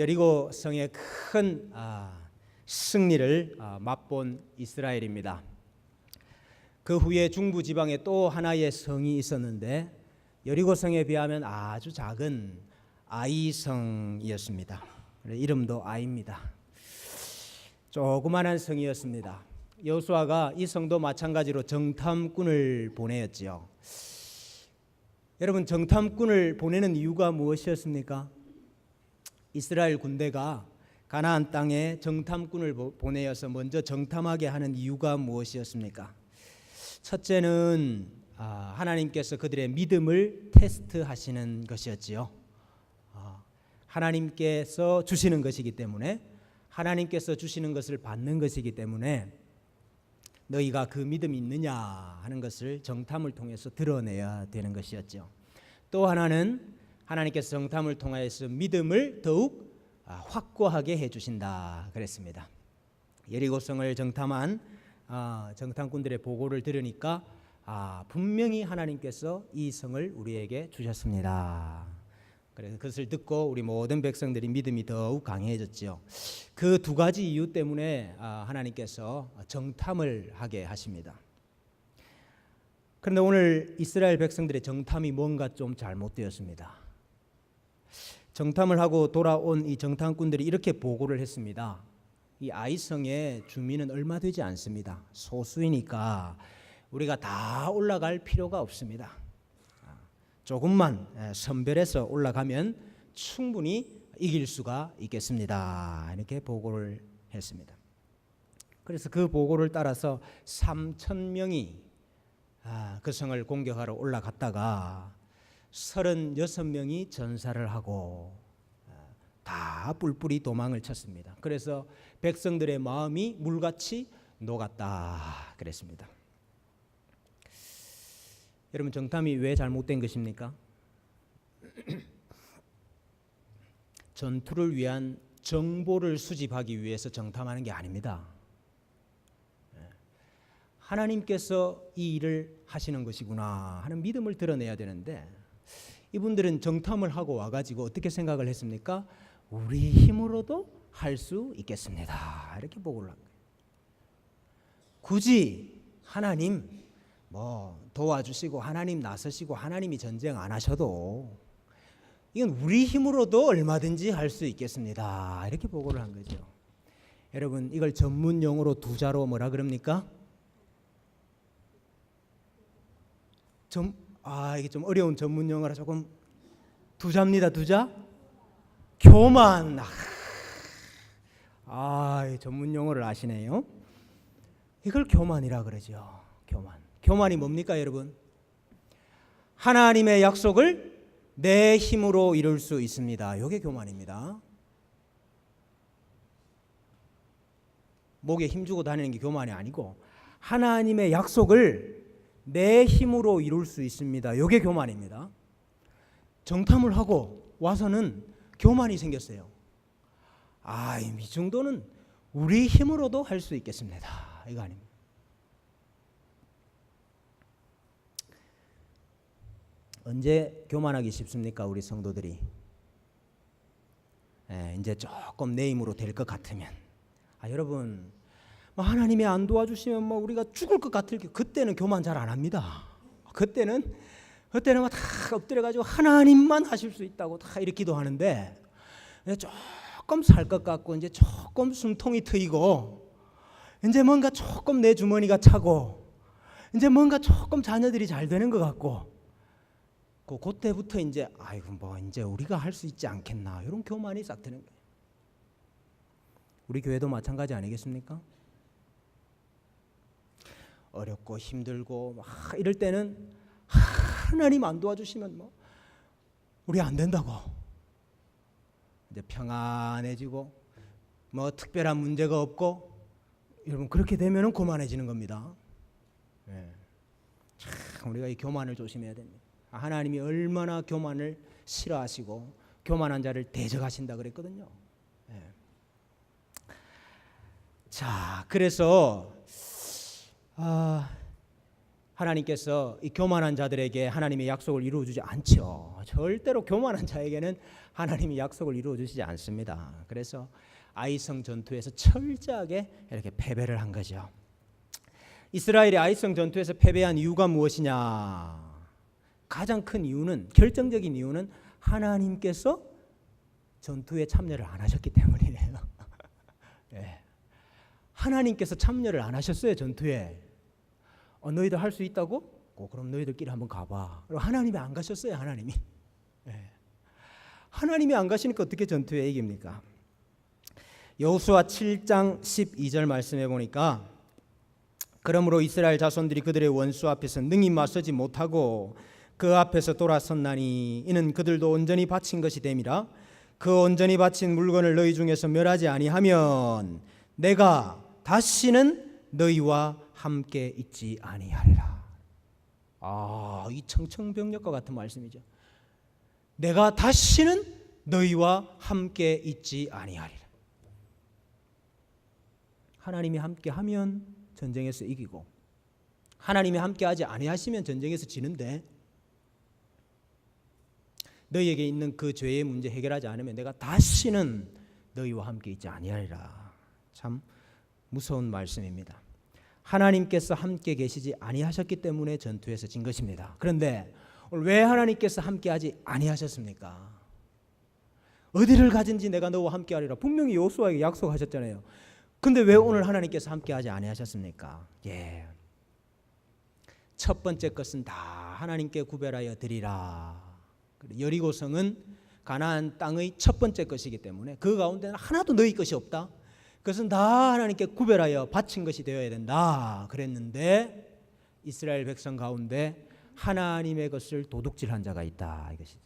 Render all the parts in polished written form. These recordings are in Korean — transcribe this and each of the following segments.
여리고 성의 큰 승리를 맛본 이스라엘입니다. 그 후에 중부 지방에 또 하나의 성이 있었는데 여리고 성에 비하면 아주 작은 아이성이었습니다. 이름도 아이입니다. 조그만한 성이었습니다. 여호수아가 이 성도 마찬가지로 정탐꾼을 보내었지요. 여러분, 정탐꾼을 보내는 이유가 무엇이었습니까? 이스라엘 군대가 가나안 땅에 정탐꾼을 보내어서 먼저 정탐하게 하는 이유가 무엇이었습니까? 첫째는 하나님께서 그들의 믿음을 테스트하시는 것이었지요. 하나님께서 주시는 것이기 때문에, 하나님께서 주시는 것을 받는 것이기 때문에 너희가 그 믿음이 있느냐 하는 것을 정탐을 통해서 드러내야 되는 것이었죠. 또 하나는 하나님께서 정탐을 통해서 믿음을 더욱 확고하게 해주신다 그랬습니다. 여리고성을 정탐한 정탐꾼들의 보고를 들으니까 분명히 하나님께서 이 성을 우리에게 주셨습니다. 그래서 그것을 듣고 우리 모든 백성들이 믿음이 더욱 강해졌죠. 그 두 가지 이유 때문에 하나님께서 정탐을 하게 하십니다. 그런데 오늘 이스라엘 백성들의 정탐이 뭔가 좀 잘못되었습니다. 정탐을 하고 돌아온 이 정탐꾼들이 이렇게 보고를 했습니다. 이 아이성의 주민은 얼마 되지 않습니다. 소수이니까 우리가 다 올라갈 필요가 없습니다. 조금만 선별해서 올라가면 충분히 이길 수가 있겠습니다. 이렇게 보고를 했습니다. 그래서 그 보고를 따라서 3,000명이 그 성을 공격하러 올라갔다가 36명이 전사를 하고 다 뿔뿔이 도망을 쳤습니다. 그래서 백성들의 마음이 물같이 녹았다 그랬습니다. 여러분, 정탐이 왜 잘못된 것입니까? 전투를 위한 정보를 수집하기 위해서 정탐하는 게 아닙니다. 하나님께서 이 일을 하시는 것이구나 하는 믿음을 드러내야 되는데, 이분들은 정탐을 하고 와가지고 어떻게 생각을 했습니까? 우리 힘으로도 할 수 있겠습니다. 이렇게 보고를 한 거예요. 굳이 하나님 도와주시고 하나님 나서시고 하나님이 전쟁 안 하셔도 이건 우리 힘으로도 얼마든지 할 수 있겠습니다. 이렇게 보고를 한 거죠. 여러분, 이걸 전문 용어로 두 자로 뭐라 그럽니까? 이게 좀 어려운 전문 용어라 조금 두 자입니다. 두 자? 교만. 전문 용어를 아시네요. 이걸 교만이라 그러죠. 교만이 뭡니까, 여러분? 하나님의 약속을 내 힘으로 이룰 수 있습니다. 이게 교만입니다. 목에 힘주고 다니는 게 교만이 아니고 하나님의 약속을 내 힘으로 이룰 수 있습니다. 이게 교만입니다. 정탐을 하고 와서는 교만이 생겼어요. 이 정도는 우리 힘으로도 할 수 있겠습니다. 이거 아닙니다. 언제 교만하기 쉽습니까, 우리 성도들이? 이제 조금 내 힘으로 될 것 같으면. 여러분, 하나님이 안 도와주시면 우리가 죽을 것 같을 때 그때는 교만 잘 안 합니다. 그때는 다 엎드려가지고 하나님만 하실 수 있다고 다 이렇게 기도하는데, 조금 살 것 같고 이제 조금 숨통이 트이고 이제 뭔가 조금 내 주머니가 차고 이제 뭔가 조금 자녀들이 잘 되는 것 같고 그때부터 이제 이제 우리가 할 수 있지 않겠나 이런 교만이 싹 드는 거예요. 우리 교회도 마찬가지 아니겠습니까? 어렵고 힘들고 이럴 때는 하나님 안 도와주시면 우리 안 된다고 이제 평안해지고 특별한 문제가 없고, 여러분, 그렇게 되면은 교만해지는 겁니다. 참 우리가 이 교만을 조심해야 됩니다. 하나님이 얼마나 교만을 싫어하시고 교만한 자를 대적하신다 그랬거든요. 자, 그래서 하나님께서 이 교만한 자들에게 하나님의 약속을 이루어주지 않죠. 절대로 교만한 자에게는 하나님이 약속을 이루어주시지 않습니다. 그래서 아이성 전투에서 철저하게 이렇게 패배를 한 거죠. 이스라엘이 아이성 전투에서 패배한 이유가 무엇이냐? 가장 큰 이유는, 결정적인 이유는 하나님께서 전투에 참여를 안 하셨기 때문이에요. 네. 하나님께서 참여를 안 하셨어요. 전투에. 너희들 할 수 있다고? 그럼 너희들끼리 한번 가봐. 하나님이 안 가셨어요. 하나님이. 네. 하나님이 안 가시니까 어떻게 전투에 이깁니까? 여호수아 7장 12절 말씀해 보니까, 그러므로 이스라엘 자손들이 그들의 원수 앞에서 능히 맞서지 못하고 그 앞에서 돌아섰나니 이는 그들도 온전히 바친 것이 됨이라. 그 온전히 바친 물건을 너희 중에서 멸하지 아니하면 내가 다시는 너희와 함께 있지 아니하리라. 이 청천벽력과 같은 말씀이죠. 내가 다시는 너희와 함께 있지 아니하리라. 하나님이 함께 하면 전쟁에서 이기고, 하나님이 함께 하지 아니하시면 전쟁에서 지는데, 너희에게 있는 그 죄의 문제 해결하지 않으면 내가 다시는 너희와 함께 있지 아니하리라. 참 무서운 말씀입니다. 하나님께서 함께 계시지 아니하셨기 때문에 전투에서 진 것입니다. 그런데 오늘 왜 하나님께서 함께하지 아니하셨습니까? 어디를 가든지 내가 너와 함께하리라 분명히 여호수아에게 약속하셨잖아요. 근데 왜 오늘 하나님께서 함께하지 아니하셨습니까? 첫 번째 것은 다 하나님께 구별하여 드리라. 여리고성은 가나안 땅의 첫 번째 것이기 때문에 그 가운데는 하나도 너희 것이 없다. 그것은 다 하나님께 구별하여 바친 것이 되어야 된다 그랬는데, 이스라엘 백성 가운데 하나님의 것을 도둑질한 자가 있다, 이것이지.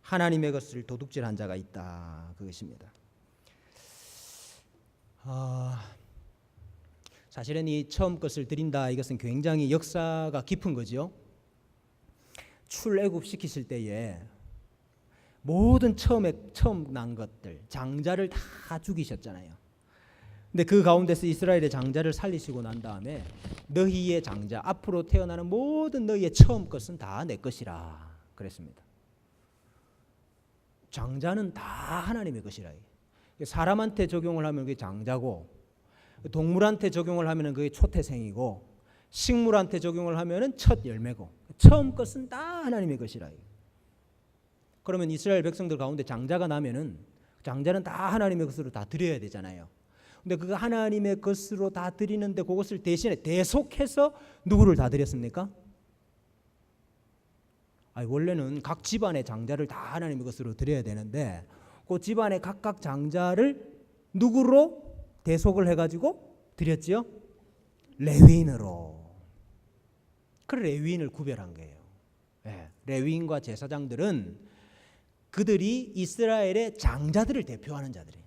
하나님의 것을 도둑질한 자가 있다, 그것입니다. 사실은 이 처음 것을 드린다, 이것은 굉장히 역사가 깊은 거죠. 출애굽 시키실 때에 모든 처음 난 것들, 장자를 다 죽이셨잖아요. 근데 그 가운데서 이스라엘의 장자를 살리시고 난 다음에 너희의 장자, 앞으로 태어나는 모든 너희의 처음 것은 다 내 것이라 그랬습니다. 장자는 다 하나님의 것이라. 사람한테 적용을 하면 그게 장자고, 동물한테 적용을 하면 그게 초태생이고, 식물한테 적용을 하면 첫 열매고, 처음 것은 다 하나님의 것이라. 그러면 이스라엘 백성들 가운데 장자가 나면은 장자는 다 하나님의 것으로 다 드려야 되잖아요. 근데 그 하나님의 것으로 다 드리는데 그것을 대신에 대속해서 누구를 다 드렸습니까? 원래는 각 집안의 장자를 다 하나님의 것으로 드려야 되는데, 그 집안의 각각 장자를 누구로 대속을 해가지고 드렸지요? 레위인으로. 그 레위인을 구별한 거예요. 레위인과 제사장들은 그들이 이스라엘의 장자들을 대표하는 자들이에요.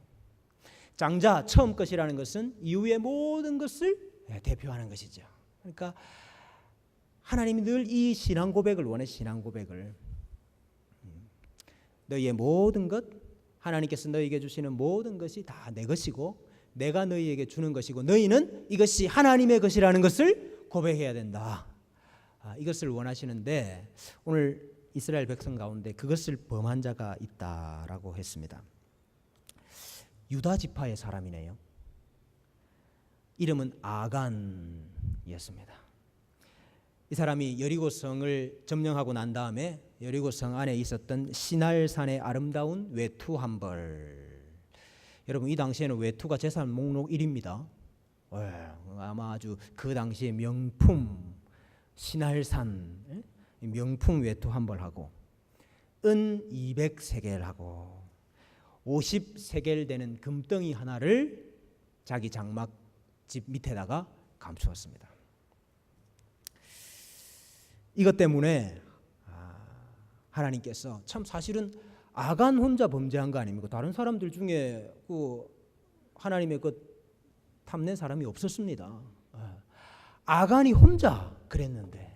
장자, 처음 것이라는 것은 이후의 모든 것을 대표하는 것이죠. 그러니까 하나님이 늘 이 신앙 고백을 원해. 신앙 고백을. 너희의 모든 것, 하나님께서 너희에게 주시는 모든 것이 다 내 것이고 내가 너희에게 주는 것이고 너희는 이것이 하나님의 것이라는 것을 고백해야 된다. 이것을 원하시는데 오늘 이스라엘 백성 가운데 그것을 범한 자가 있다라고 했습니다. 유다 지파의 사람이네요. 이름은 아간이었습니다. 이 사람이 여리고성을 점령하고 난 다음에 여리고성 안에 있었던 시날산의 아름다운 외투 한 벌. 여러분, 이 당시에는 외투가 재산 목록 1위입니다. 아마 아주 그 당시의 명품 시날산 명품 외투 한 벌하고 은 200세겔하고 50세겔 되는 금덩이 하나를 자기 장막집 밑에다가 감추었습니다. 이것 때문에 하나님께서 참 사실은 아간 혼자 범죄한 거 아닙니까? 다른 사람들 중에 그 하나님의 그 탐낸 사람이 없었습니다. 아간이 혼자 그랬는데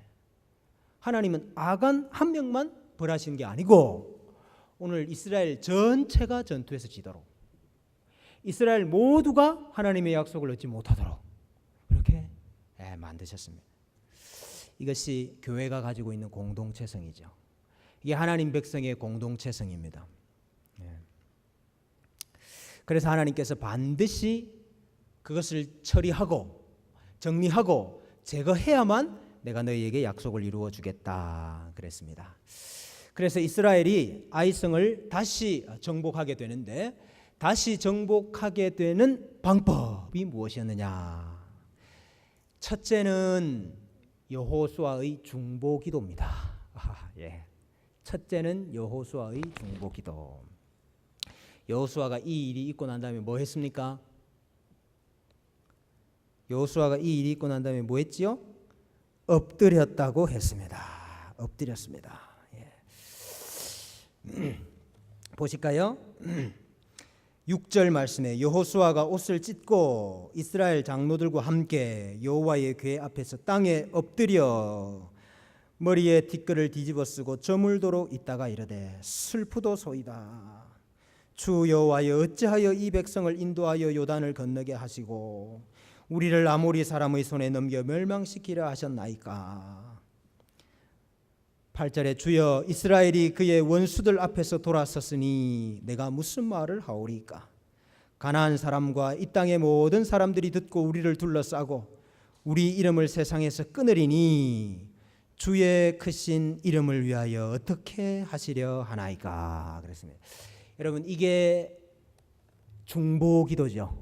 하나님은 아간 한 명만 벌하신 게 아니고 오늘 이스라엘 전체가 전투에서 지도록, 이스라엘 모두가 하나님의 약속을 얻지 못하도록 이렇게 만드셨습니다. 이것이 교회가 가지고 있는 공동체성이죠. 이게 하나님 백성의 공동체성입니다. 그래서 하나님께서 반드시 그것을 처리하고 정리하고 제거해야만 내가 너희에게 약속을 이루어 주겠다 그랬습니다. 그래서 이스라엘이 아이성을 다시 정복하게 되는데, 다시 정복하게 되는 방법이 무엇이었느냐? 첫째는 여호수아의 중보기도입니다. 첫째는 여호수아의 중보기도. 여호수아가 이 일이 있고 난 다음에 뭐 했습니까? 여호수아가 이 일이 있고 난 다음에 뭐 했지요? 엎드렸다고 했습니다. 엎드렸습니다. 보실까요? 6절 말씀에 여호수아가 옷을 찢고 이스라엘 장로들과 함께 여호와의 궤 앞에서 땅에 엎드려 머리에 티끌을 뒤집어 쓰고 저물도록 있다가 이르되 슬프도소이다. 주 여호와여, 어찌하여 이 백성을 인도하여 요단을 건너게 하시고 우리를 아모리 사람의 손에 넘겨 멸망시키려 하셨나이까. 8절에 주여, 이스라엘이 그의 원수들 앞에서 돌아섰으니 내가 무슨 말을 하오리까. 가나안 사람과 이 땅의 모든 사람들이 듣고 우리를 둘러싸고 우리 이름을 세상에서 끊으리니 주의 크신 이름을 위하여 어떻게 하시려 하나이까. 그랬습니다. 여러분, 이게 중보기도죠.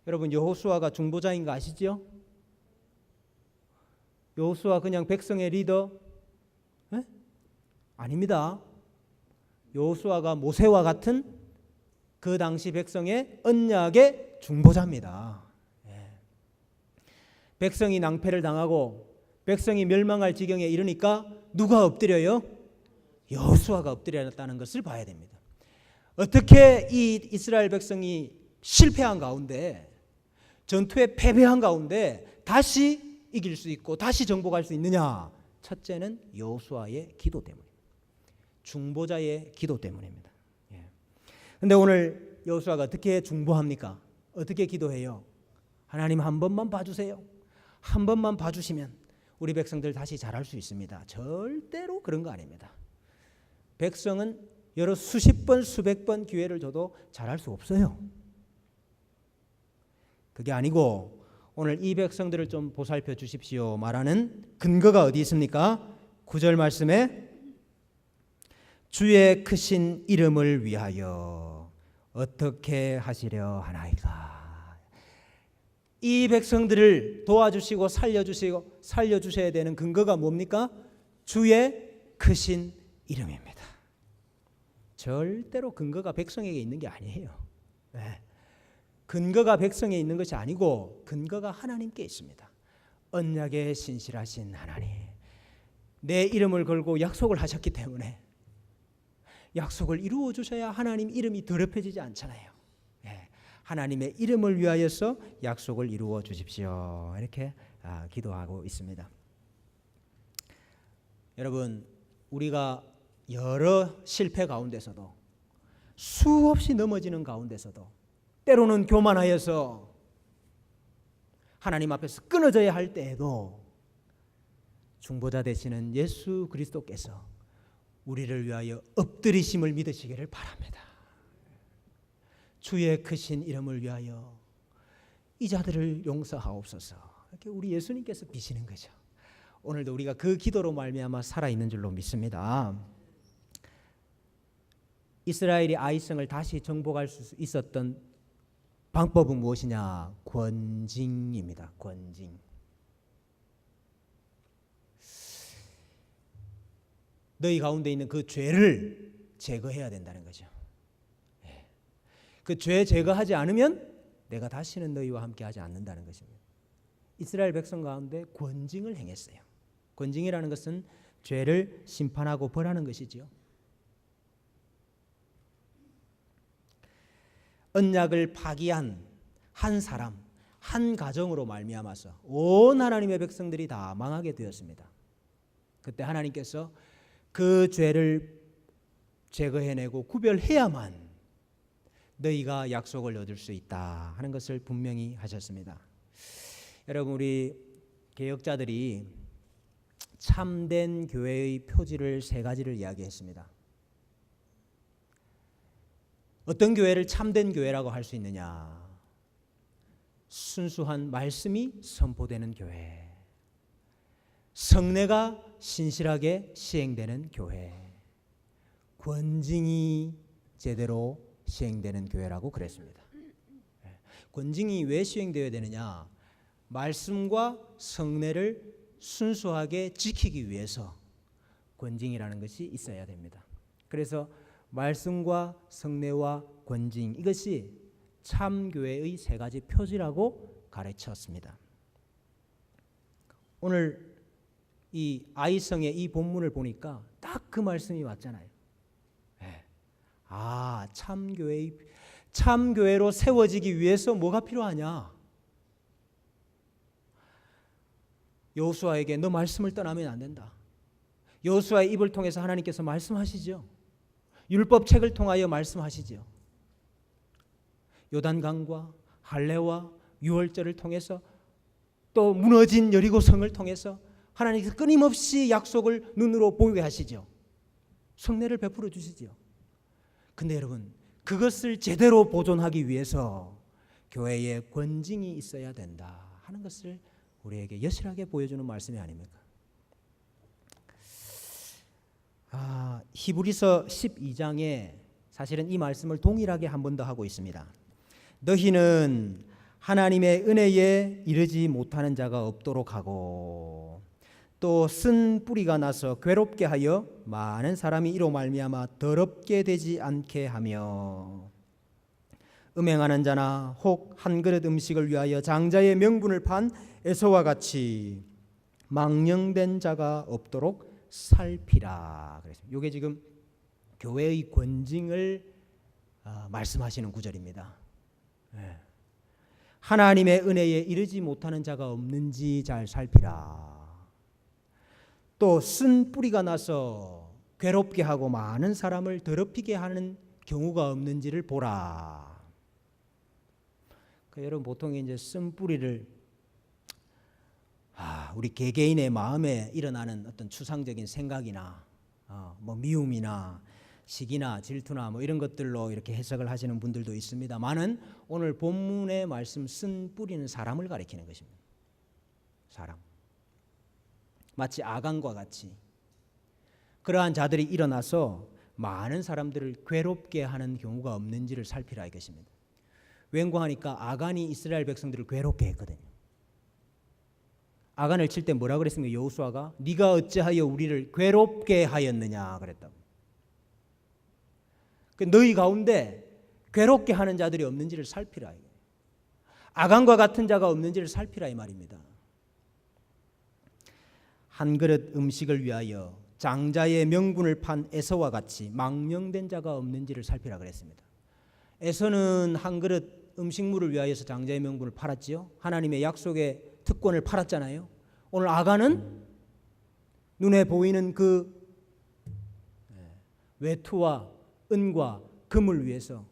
여러분, 여호수아가 중보자인 거 아시죠? 여호수아 그냥 백성의 리더? 아닙니다. 여호수아가 모세와 같은 그 당시 백성의 언약의 중보자입니다. 백성이 낭패를 당하고 백성이 멸망할 지경에 이르니까 누가 엎드려요? 여호수아가 엎드렸다는 것을 봐야 됩니다. 어떻게 이 이스라엘 백성이 실패한 가운데, 전투에 패배한 가운데 다시 이길 수 있고 다시 정복할 수 있느냐? 첫째는 여호수아의 기도 때문입니다. 중보자의 기도 때문입니다. 그런데 오늘 여호수아가 어떻게 중보합니까? 어떻게 기도해요? 하나님 한 번만 봐주세요. 한 번만 봐주시면 우리 백성들 다시 잘할 수 있습니다. 절대로 그런 거 아닙니다. 백성은 여러 수십 번 수백 번 기회를 줘도 잘할 수 없어요. 그게 아니고 오늘 이 백성들을 좀 보살펴 주십시오 말하는 근거가 어디 있습니까? 9절 말씀에 주의 크신 이름을 위하여 어떻게 하시려 하나이까. 이 백성들을 도와주시고 살려주셔야 되는 근거가 뭡니까? 주의 크신 이름입니다. 절대로 근거가 백성에게 있는 게 아니에요. 근거가 백성에 있는 것이 아니고 근거가 하나님께 있습니다. 언약에 신실하신 하나님, 내 이름을 걸고 약속을 하셨기 때문에 약속을 이루어 주셔야 하나님 이름이 더럽혀지지 않잖아요. 하나님의 이름을 위하여서 약속을 이루어 주십시오. 이렇게 기도하고 있습니다. 여러분, 우리가 여러 실패 가운데서도, 수없이 넘어지는 가운데서도, 때로는 교만하여서 하나님 앞에서 끊어져야 할 때에도 중보자 되시는 예수 그리스도께서 우리를 위하여 엎드리심을 믿으시기를 바랍니다. 주의 크신 이름을 위하여 이 자들을 용서하옵소서. 이렇게 우리 예수님께서 비시는 거죠. 오늘도 우리가 그 기도로 말미암아 살아있는 줄로 믿습니다. 이스라엘이 아이성을 다시 정복할 수 있었던 방법은 무엇이냐? 권징입니다. 권징. 너희 가운데 있는 그 죄를 제거해야 된다는 거죠. 그 죄 제거하지 않으면 내가 다시는 너희와 함께 하지 않는다는 것입니다. 이스라엘 백성 가운데 권징을 행했어요. 권징이라는 것은 죄를 심판하고 벌하는 것이지요. 언약을 파기한 한 사람, 한 가정으로 말미암아서 온 하나님의 백성들이 다 망하게 되었습니다. 그때 하나님께서 그 죄를 제거해내고 구별해야만 너희가 약속을 얻을 수 있다 하는 것을 분명히 하셨습니다. 여러분, 우리 개혁자들이 참된 교회의 표지를 세 가지를 이야기했습니다. 어떤 교회를 참된 교회라고 할 수 있느냐? 순수한 말씀이 선포되는 교회, 성례가 신실하게 시행되는 교회, 권징이 제대로 시행되는 교회라고 그랬습니다. 권징이 왜 시행되어야 되느냐? 말씀과 성례를 순수하게 지키기 위해서 권징이라는 것이 있어야 됩니다. 그래서 말씀과 성례와 권징, 이것이 참교회의 세 가지 표지라고 가르쳤습니다. 오늘 이 아이성의 이 본문을 보니까 딱 그 말씀이 왔잖아요. 참교회로 세워지기 위해서 뭐가 필요하냐? 여호수아에게 너 말씀을 떠나면 안 된다. 여호수아의 입을 통해서 하나님께서 말씀하시죠. 율법책을 통하여 말씀하시죠. 요단강과 할례와 유월절을 통해서 또 무너진 여리고성을 통해서 하나님께서 끊임없이 약속을 눈으로 보이게 하시죠. 성례를 베풀어 주시죠. 근데 여러분, 그것을 제대로 보존하기 위해서 교회에 권징이 있어야 된다 하는 것을 우리에게 여실하게 보여주는 말씀이 아닙니까? 히브리서 12장에 사실은 이 말씀을 동일하게 한 번 더 하고 있습니다. 너희는 하나님의 은혜에 이르지 못하는 자가 없도록 하고 또 쓴 뿌리가 나서 괴롭게 하여 많은 사람이 이로 말미암아 더럽게 되지 않게 하며 음행하는 자나 혹 한 그릇 음식을 위하여 장자의 명분을 판 에서와 같이 망령된 자가 없도록 살피라. 그랬습니다. 이게 지금 교회의 권징을 말씀하시는 구절입니다. 하나님의 은혜에 이르지 못하는 자가 없는지 잘 살피라. 또 쓴 뿌리가 나서 괴롭게 하고 많은 사람을 더럽히게 하는 경우가 없는지를 보라. 여러분, 보통 이제 쓴 뿌리를 우리 개개인의 마음에 일어나는 어떤 추상적인 생각이나 미움이나 시기나 질투나 이런 것들로 이렇게 해석을 하시는 분들도 있습니다만은 오늘 본문의 말씀 쓴 뿌리는 사람을 가리키는 것입니다. 사람. 마치 아간과 같이 그러한 자들이 일어나서 많은 사람들을 괴롭게 하는 경우가 없는지를 살피라 이것입니다. 왠고하니까 아간이 이스라엘 백성들을 괴롭게 했거든요. 아간을 칠 때 뭐라 그랬습니까? 여호수아가 네가 어찌하여 우리를 괴롭게 하였느냐 그랬다고. 너희 가운데 괴롭게 하는 자들이 없는지를 살피라. 아간과 같은 자가 없는지를 살피라 이 말입니다. 한 그릇 음식을 위하여 장자의 명분을 판 에서와 같이 망령된 자가 없는지를 살피라 그랬습니다. 에서는 한 그릇 음식물을 위하여서 장자의 명분을 팔았지요. 하나님의 약속의 특권을 팔았잖아요. 오늘 아간은 눈에 보이는 그 외투와 은과 금을 위해서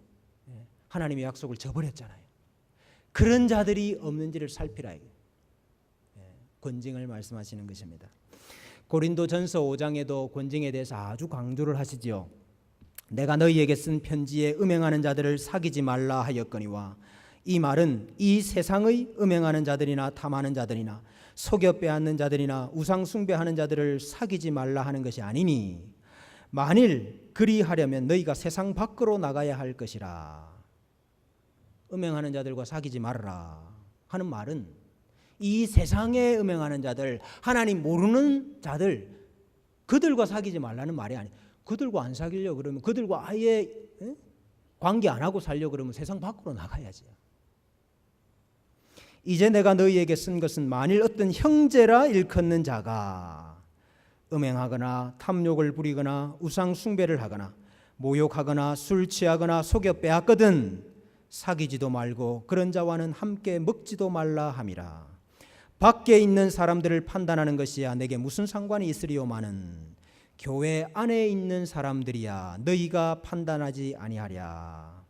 하나님의 약속을 저버렸잖아요. 그런 자들이 없는지를 살피라. 권징을 말씀하시는 것입니다. 고린도전서 5장에도 권징에 대해서 아주 강조를 하시지요. 내가 너희에게 쓴 편지에 음행하는 자들을 사귀지 말라 하였거니와 이 말은 이 세상의 음행하는 자들이나 탐하는 자들이나 속여 빼앗는 자들이나 우상 숭배하는 자들을 사귀지 말라 하는 것이 아니니 만일 그리하려면 너희가 세상 밖으로 나가야 할 것이라. 음행하는 자들과 사귀지 말라 하는 말은 이 세상에 음행하는 자들, 하나님 모르는 자들, 그들과 사귀지 말라는 말이 아니에요. 그들과 안 사귀려고 그러면, 그들과 아예 관계 안 하고 살려고 그러면 세상 밖으로 나가야지. 이제 내가 너희에게 쓴 것은 만일 어떤 형제라 일컫는 자가 음행하거나 탐욕을 부리거나 우상 숭배를 하거나 모욕하거나 술 취하거나 속여 빼앗거든 사귀지도 말고 그런 자와는 함께 먹지도 말라 함이라. 밖에 있는 사람들을 판단하는 것이야 내게 무슨 상관이 있으리요마는 교회 안에 있는 사람들이야 너희가 판단하지 아니하랴.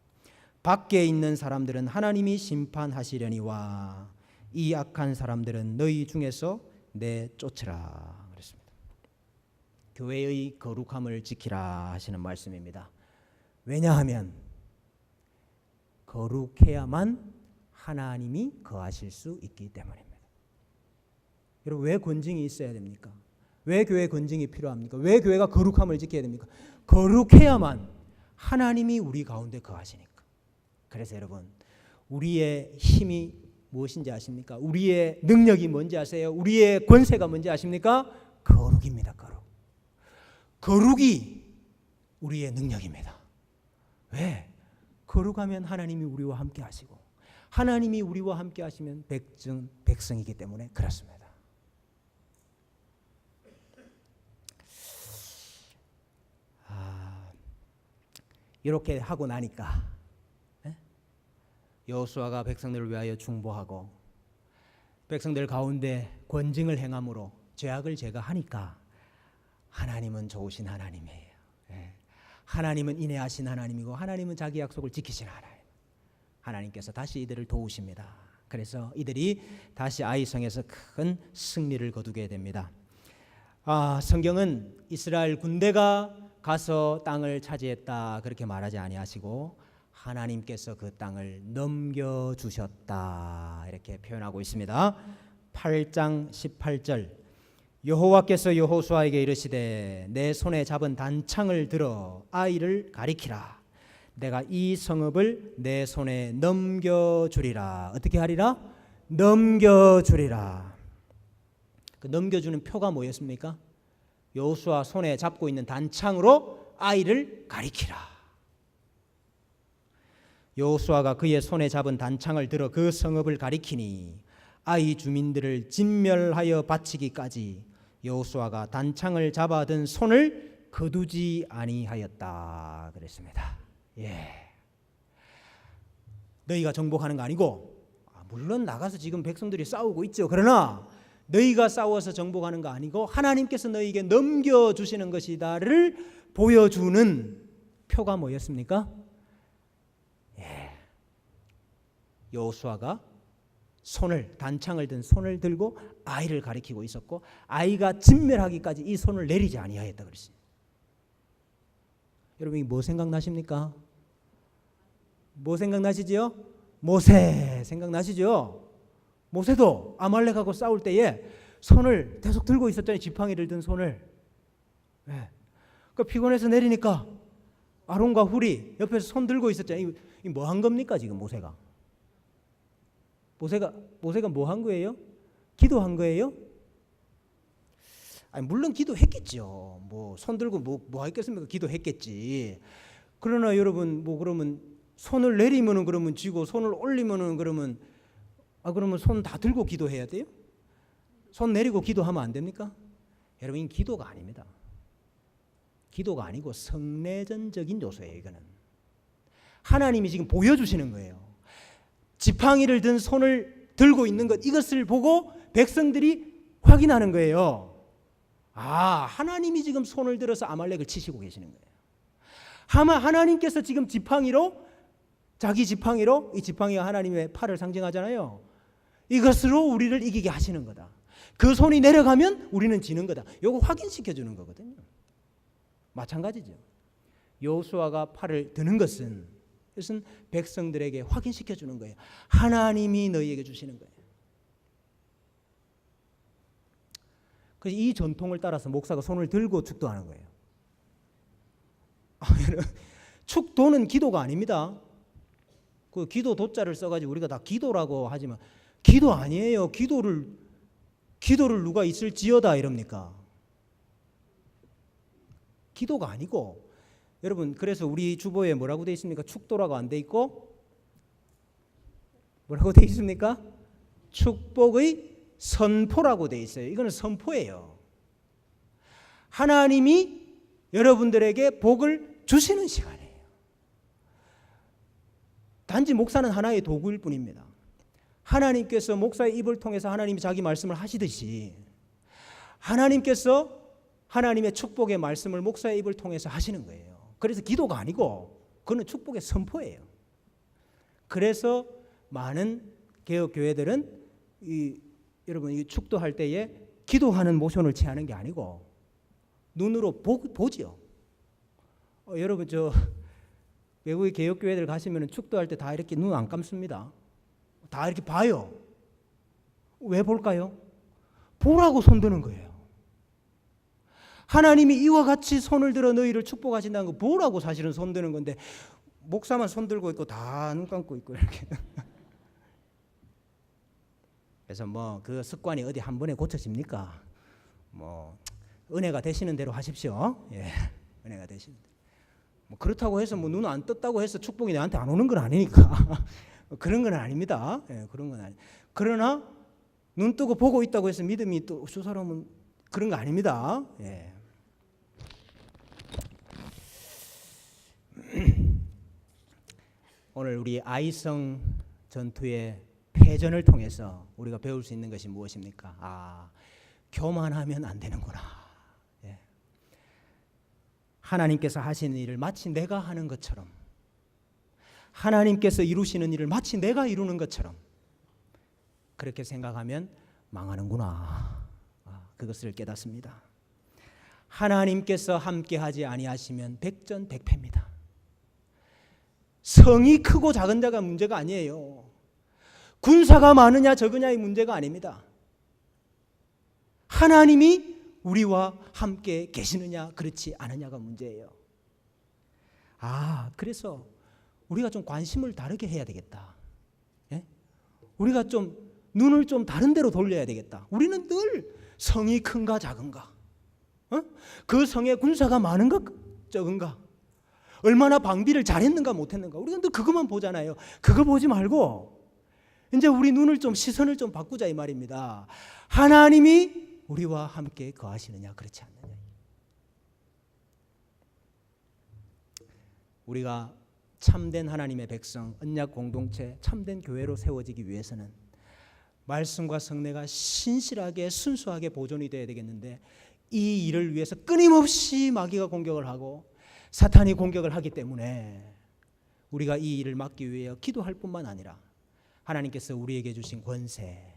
밖에 있는 사람들은 하나님이 심판하시려니와 이 악한 사람들은 너희 중에서 내쫓으라 그랬습니다. 교회의 거룩함을 지키라 하시는 말씀입니다. 왜냐하면 거룩해야만 하나님이 거하실 수 있기 때문입니다. 여러분, 왜 권징이 있어야 됩니까? 왜 교회 권징이 필요합니까? 왜 교회가 거룩함을 지켜야 됩니까? 거룩해야만 하나님이 우리 가운데 거하시니까. 그래서 여러분, 우리의 힘이 무엇인지 아십니까? 우리의 능력이 뭔지 아세요? 우리의 권세가 뭔지 아십니까? 거룩입니다. 거룩. 거룩이 우리의 능력입니다. 왜? 거룩하면 하나님이 우리와 함께 하시고, 하나님이 우리와 함께 하시면 백성이기 때문에 그렇습니다. 이렇게 하고 나니까 여호수아가 백성들을 위하여 중보하고 백성들 가운데 권징을 행함으로 죄악을 제거하니까 하나님은 좋으신 하나님이에요. 하나님은 인애하신 하나님이고 하나님은 자기 약속을 지키신 하나님. 하나님께서 다시 이들을 도우십니다. 그래서 이들이 다시 아이성에서 큰 승리를 거두게 됩니다. 성경은 이스라엘 군대가 가서 땅을 차지했다 그렇게 말하지 아니하시고 하나님께서 그 땅을 넘겨주셨다 이렇게 표현하고 있습니다. 8장 18절 여호와께서 여호수아에게 이르시되 내 손에 잡은 단창을 들어 아이를 가리키라. 내가 이 성읍을 내 손에 넘겨주리라. 어떻게 하리라? 넘겨주리라. 그 넘겨주는 표가 뭐였습니까? 여호수아 손에 잡고 있는 단창으로 아이를 가리키라. 여호수아가 그의 손에 잡은 단창을 들어 그 성읍을 가리키니 아이 주민들을 진멸하여 바치기까지 여호수아가 단창을 잡아든 손을 거두지 아니하였다 그랬습니다. 너희가 정복하는 거 아니고, 물론 나가서 지금 백성들이 싸우고 있죠. 그러나 너희가 싸워서 정복하는 거 아니고 하나님께서 너희에게 넘겨주시는 것이다를 보여주는 표가 뭐였습니까? 여호수아가 단창을 든 손을 들고 아이를 가리키고 있었고 아이가 진멸하기까지 이 손을 내리지 아니하였다 그랬어요. 여러분, 뭐 생각나십니까? 뭐 생각나시지요? 모세 생각나시죠? 모세도 아말렉하고 싸울 때에 손을 계속 들고 있었잖아요. 지팡이를 든 손을. 피곤해서 내리니까 아론과 훌이 옆에서 손 들고 있었잖아요. 이 뭐 한 겁니까 지금 모세가 뭐 한 거예요? 기도한 거예요? 물론 기도했겠죠. 뭐 손 들고 뭐 했겠습니까? 기도했겠지. 그러나 여러분, 그러면 손을 내리면은 그러면 쥐고 손을 올리면은 그러면 손 다 들고 기도해야 돼요? 손 내리고 기도하면 안 됩니까? 여러분, 기도가 아닙니다. 기도가 아니고 성내전적인 요소예요. 이거는 하나님이 지금 보여주시는 거예요. 지팡이를 든 손을 들고 있는 것, 이것을 보고 백성들이 확인하는 거예요. 하나님이 지금 손을 들어서 아말렉을 치시고 계시는 거예요. 하나님께서 지금 자기 지팡이로, 이 지팡이가 하나님의 팔을 상징하잖아요. 이것으로 우리를 이기게 하시는 거다. 그 손이 내려가면 우리는 지는 거다. 이거 확인시켜 주는 거거든요. 마찬가지죠. 여호수아가 팔을 드는 것은 백성들에게 확인시켜 주는 거예요. 하나님이 너희에게 주시는 거예요. 그래서 이 전통을 따라서 목사가 손을 들고 축도하는 거예요. 축도는 기도가 아닙니다. 그 기도 도자를 써가지고 우리가 다 기도라고 하지만 기도 아니에요. 기도를 누가 있을지어다 이럽니까? 기도가 아니고, 여러분, 그래서 우리 주보에 뭐라고 되어 있습니까? 축도라고 안 돼 있고 뭐라고 되어 있습니까? 축복의 선포라고 되어 있어요. 이거는 선포예요. 하나님이 여러분들에게 복을 주시는 시간이에요. 단지 목사는 하나의 도구일 뿐입니다. 하나님께서 목사의 입을 통해서 하나님이 자기 말씀을 하시듯이 하나님께서 하나님의 축복의 말씀을 목사의 입을 통해서 하시는 거예요. 그래서 기도가 아니고 그건 축복의 선포예요. 그래서 많은 개혁 교회들은 여러분 이 축도할 때에 기도하는 모션을 취하는 게 아니고 눈으로 보지요. 여러분 저 외국의 개혁교회들 가시면 축도할 때 다 이렇게 눈 안 감습니다. 다 이렇게 봐요. 왜 볼까요? 보라고 손드는 거예요. 하나님이 이와 같이 손을 들어 너희를 축복하신다는 거 보라고 사실은 손드는 건데 목사만 손들고 있고 다 눈 감고 있고 이렇게. 그래서 뭐 그 습관이 어디 한 번에 고쳐집니까? 뭐 은혜가 되시는 대로 하십시오. 예, 은혜가 되시는 대로. 뭐 그렇다고 해서 뭐 눈 안 떴다고 해서 축복이 나한테 안 오는 건 아니니까 그런 건 아닙니다. 예, 그런 건 아니. 그러나 눈 뜨고 보고 있다고 해서 믿음이 또 저 사람은 그런 거 아닙니다. 예. 오늘 우리 아이성 전투의 패전을 통해서 우리가 배울 수 있는 것이 무엇입니까? 교만하면 안 되는구나. 예. 하나님께서 하시는 일을 마치 내가 하는 것처럼, 하나님께서 이루시는 일을 마치 내가 이루는 것처럼 그렇게 생각하면 망하는구나. 그것을 깨닫습니다. 하나님께서 함께하지 아니하시면 백전백패입니다. 성이 크고 작은 자가 문제가 아니에요. 군사가 많으냐 적으냐의 문제가 아닙니다. 하나님이 우리와 함께 계시느냐 그렇지 않느냐가 문제예요. 그래서 우리가 좀 관심을 다르게 해야 되겠다. 예? 우리가 좀 눈을 좀 다른 데로 돌려야 되겠다. 우리는 늘 성이 큰가 작은가, 그 성에 군사가 많은가 적은가, 얼마나 방비를 잘했는가 못했는가, 우리가 늘 그것만 보잖아요. 그거 보지 말고 이제 우리 눈을 좀 시선을 좀 바꾸자 이 말입니다. 하나님이 우리와 함께 거하시느냐 그렇지 않느냐. 우리가 참된 하나님의 백성, 언약 공동체, 참된 교회로 세워지기 위해서는 말씀과 성례가 신실하게 순수하게 보존이 되어야 되겠는데 이 일을 위해서 끊임없이 마귀가 공격을 하고 사탄이 공격을 하기 때문에 우리가 이 일을 막기 위해 기도할 뿐만 아니라 하나님께서 우리에게 주신 권세,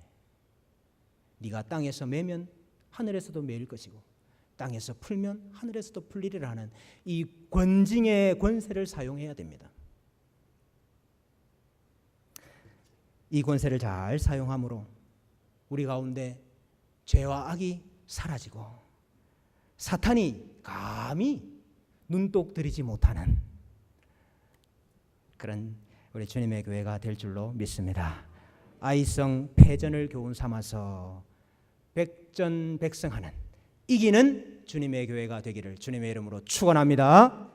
네가 땅에서 매면 하늘에서도 매일 것이고 땅에서 풀면 하늘에서도 풀리리라 하는 이 권징의 권세를 사용해야 됩니다. 이 권세를 잘 사용함으로 우리 가운데 죄와 악이 사라지고 사탄이 감히 눈독 들이지 못하는 그런 우리 주님의 교회가 될 줄로 믿습니다. 아이성 패전을 교훈 삼아서 백전백승하는 이기는 주님의 교회가 되기를 주님의 이름으로 축원합니다.